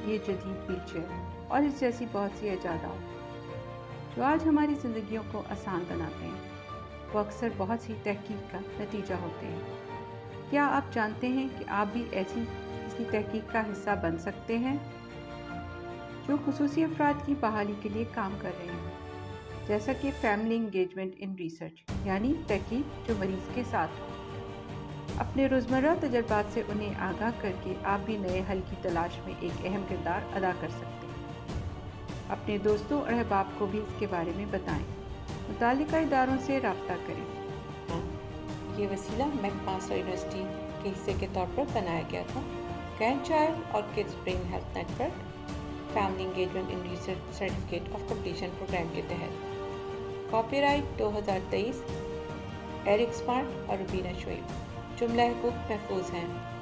یہ جدید wheel chair اور اس جیسی بہت سی ایجادات جو آج ہماری زندگیوں کو آسان بناتے ہیں، وہ اکثر بہت سی تحقیق کا نتیجہ ہوتے ہیں۔ کیا آپ جانتے ہیں کہ آپ بھی ایسی کسی تحقیق کا حصہ بن سکتے ہیں جو خصوصی افراد کی بحالی کے لیے کام کر رہے ہیں، جیسا کہ فیملی انگیجمنٹ ان ریسرچ، یعنی تحقیق جو مریض کے ساتھ ہو۔ اپنے روزمرہ تجربات سے انہیں آگاہ کر کے آپ بھی نئے حل کی تلاش میں ایک اہم کردار ادا کر سکتے ہیں۔ اپنے دوستوں اور احباب کو بھی اس کے بارے میں بتائیں۔ متعلقہ اداروں سے رابطہ کریں۔ یہ وسیلہ میک ماسٹر یونیورسٹی کے حصے کے طور پر بنایا گیا تھا۔ گرینڈ چائلڈ اور kids brain health network family engagement in research certificate of completion program کے تحت۔ کاپی رائٹ 2023 ایرک اسمارٹ اور روبینہ شعیب۔ جملہ حقوق محفوظ ہیں۔